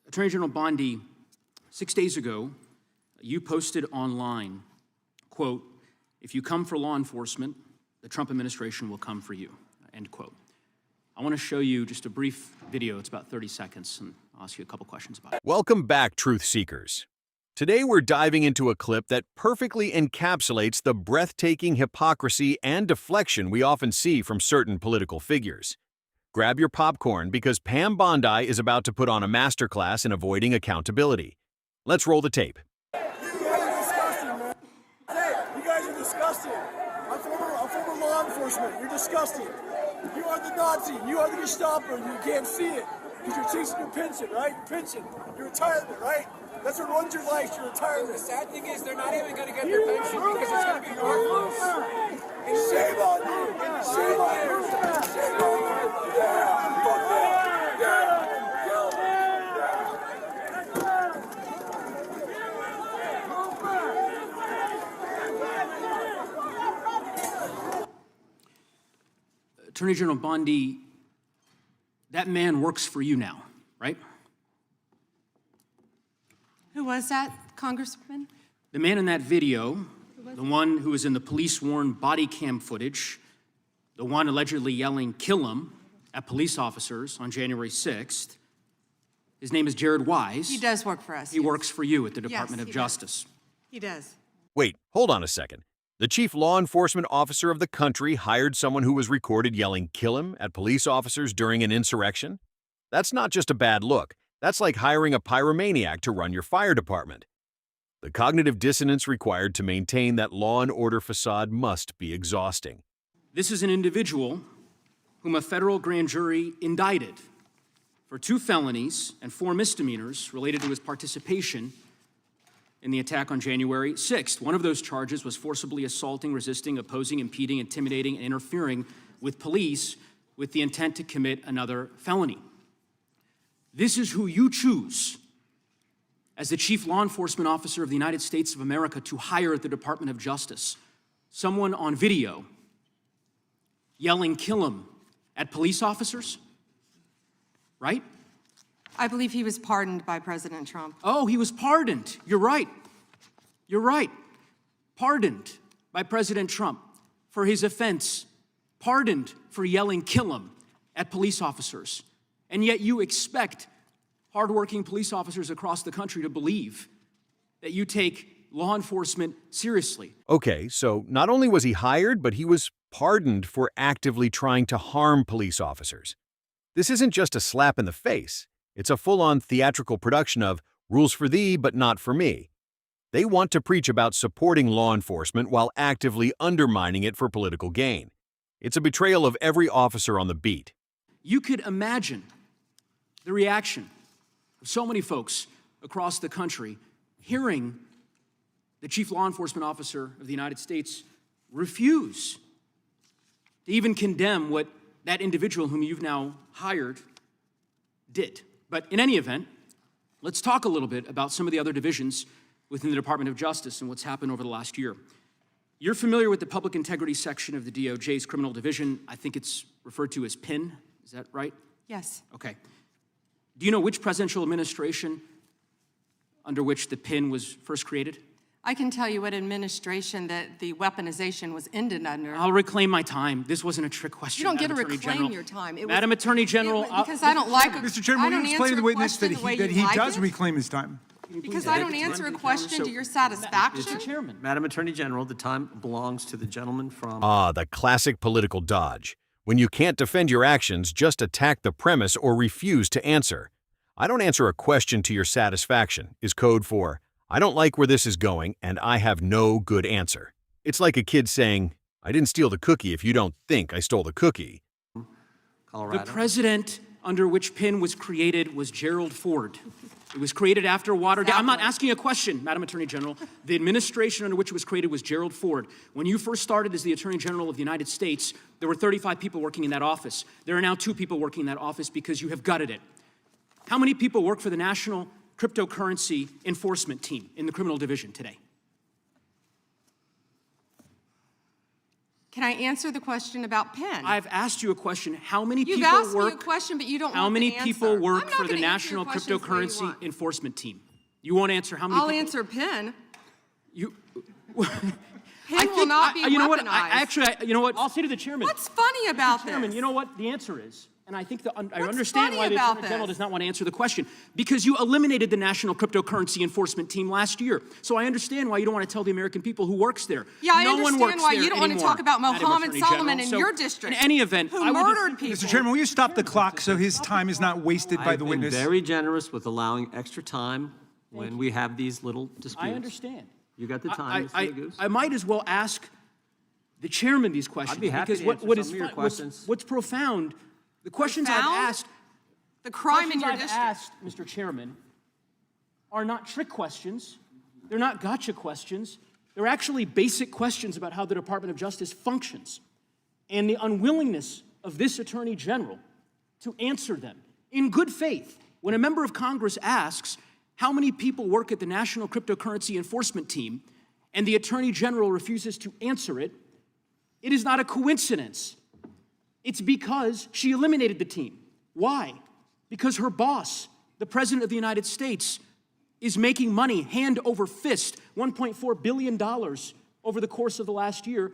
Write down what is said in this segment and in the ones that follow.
Attorney General Bondi, 6 days ago, you posted online, quote, "If you come for law enforcement, the Trump administration will come for you," end quote. I want to show you just a brief video. It's about 30 seconds, and I'll ask you a couple questions about it. Welcome back, truth seekers. Today we're diving into a clip that perfectly encapsulates the breathtaking hypocrisy and deflection we often see from certain political figures. Grab your popcorn because Pam Bondi is about to put on a masterclass in avoiding accountability. Let's roll the tape. You guys are disgusting, man. Hey, you guys are disgusting. I'm former law enforcement. You're disgusting. You are the Nazi. You are the Gestapo. You can't see it because you're chasing your pension, right? Your pension, your retirement, right? That's what runs your life, your retirement. The sad thing is they're not even going to get their pension because it's going to be worthless. And shame on you. Shame on you. Shame on you. Yeah. Fuck that. Yeah. Attorney General Bondi, that man works for you now, right? Who was that, Congressman? The man in that video, the one who was in the police-worn body cam footage, the one allegedly yelling, "Kill him," at police officers on January 6th, his name is Jared Wise. He does work for us. He works for you at the Department Yes, of Justice. He does. Wait, hold on a second. The chief law enforcement officer of the country hired someone who was recorded yelling "kill him" at police officers during an insurrection? That's not just a bad look. That's like hiring a pyromaniac to run your fire department. The cognitive dissonance required to maintain that law and order facade must be exhausting. This is an individual whom a federal grand jury indicted for 2 felonies and 4 misdemeanors related to his participation in the attack on January 6th. One of those charges was forcibly assaulting, resisting, opposing, impeding, intimidating, and interfering with police with the intent to commit another felony. This is who you choose as the chief law enforcement officer of the United States of America to hire at the Department of Justice. Someone on video yelling "kill him" at police officers, right? I believe he was pardoned by President Trump. Oh, he was pardoned. You're right. You're right. Pardoned by President Trump for his offense. Pardoned for yelling "kill him" at police officers. And yet you expect hardworking police officers across the country to believe that you take law enforcement seriously. Okay, so not only was he hired, but he was pardoned for actively trying to harm police officers. This isn't just a slap in the face. It's a full-on theatrical production of rules for thee, but not for me. They want to preach about supporting law enforcement while actively undermining it for political gain. It's a betrayal of every officer on the beat. You could imagine the reaction of so many folks across the country hearing the chief law enforcement officer of the United States refuse to even condemn what that individual whom you've now hired did. But in any event, let's talk a little bit about some of the other divisions within the Department of Justice and what's happened over the last year. You're familiar with the Public Integrity section of the DOJ's criminal division. I think it's referred to as PIN. Is that right? Yes. Okay. Do you know which presidential administration under which the PIN was first created? I can tell you what administration that the weaponization was ended under. I'll reclaim my time. This wasn't a trick question. You don't get to Madam Attorney reclaim General. your time. Madam Attorney General. Because I don't like it. Mr. Chairman, will you explain to the witness that he does reclaim his time? Because I don't answer a question to your satisfaction. Mr. Chairman. Madam Attorney General, the time belongs to the gentleman from... Ah, the classic political dodge. When you can't defend your actions, just attack the premise or refuse to answer. "I don't answer a question to your satisfaction" is code for "I don't like where this is going and I have no good answer." It's like a kid saying, "I didn't steal the cookie if you don't think I stole the cookie." Colorado. The president under which PIN was created was Gerald Ford. It was created after Watergate. I'm not asking a question, Madam Attorney General. The administration under which it was created was Gerald Ford. When you first started as the Attorney General of the United States, there were 35 people working in that office. There are now 2 people working in that office because you have gutted it. How many people work for the National Cryptocurrency Enforcement Team in the criminal division today? Can I answer the question about Penn? I've asked you a question. How many You've people asked me a work? question, but you don't How want many the answer. people work I'm not for the gonna answer your National questions the way you Cryptocurrency want. Enforcement Team? You won't answer how many I'll people? answer Penn. You. Penn will not be you know what? weaponized. You know what? I'll say to the chairman. What's funny about this? Chairman, you know what the answer is? And I think I What's understand funny why the about Attorney General this? does not want to answer the question. Because you eliminated the National Cryptocurrency Enforcement Team last year. So I understand why you don't want to tell the American people who works there. Yeah, I no one understand works why there you don't want to anymore, talk about Madam Mohammed Attorney Solomon General. in So, your district. In any event, who I would just murdered people. Mr. Chairman, will you stop the clock so his time is not wasted by I've the been witness? very generous with allowing extra time when we have these little disputes. I understand. You got the time, Mr. Neguse. I might as well ask the chairman these questions. I'd be happy because to answer what some is of your fun- questions. What's profound, the questions I've Profound? asked, The crime in questions your I've district. asked, Mr. Chairman, are not trick questions. They're not gotcha questions. They're actually basic questions about how the Department of Justice functions and the unwillingness of this Attorney General to answer them in good faith. When a member of Congress asks how many people work at the National Cryptocurrency Enforcement Team and the Attorney General refuses to answer it, it is not a coincidence. It's because she eliminated the team. Why? Because her boss, the President of the United States, is making money hand over fist, $1.4 billion over the course of the last year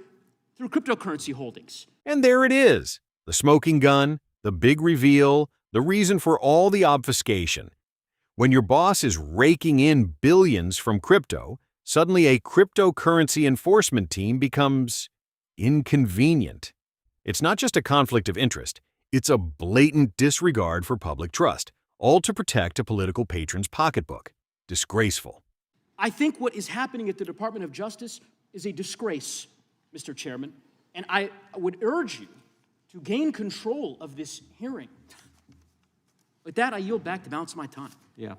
through cryptocurrency holdings. And there it is, the smoking gun, the big reveal, the reason for all the obfuscation. When your boss is raking in billions from crypto, suddenly a cryptocurrency enforcement team becomes inconvenient. It's not just a conflict of interest, it's a blatant disregard for public trust, all to protect a political patron's pocketbook. Disgraceful. I think what is happening at the Department of Justice is a disgrace, Mr. Chairman, and I would urge you to gain control of this hearing. With that, I yield back the balance of my time. Yeah.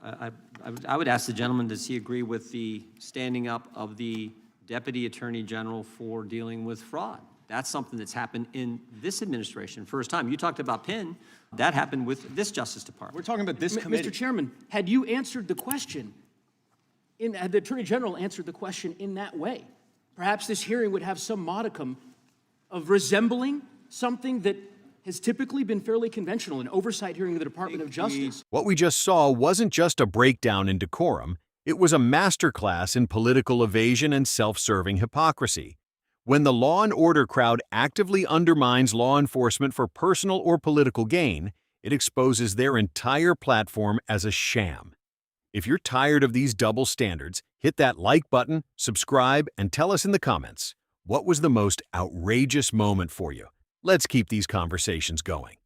I would ask the gentleman, does he agree with the standing up of the Deputy Attorney General for dealing with fraud? That's something that's happened in this administration, first time. You talked about Penn. That happened with this Justice Department. We're talking about this committee. Mr. Chairman, had you answered the question, had the Attorney General answered the question in that way, perhaps this hearing would have some modicum of resembling something that has typically been fairly conventional, an oversight hearing of the Department of Justice. What we just saw wasn't just a breakdown in decorum, it was a masterclass in political evasion and self-serving hypocrisy. When the law and order crowd actively undermines law enforcement for personal or political gain, it exposes their entire platform as a sham. If you're tired of these double standards, hit that like button, subscribe, and tell us in the comments, what was the most outrageous moment for you? Let's keep these conversations going.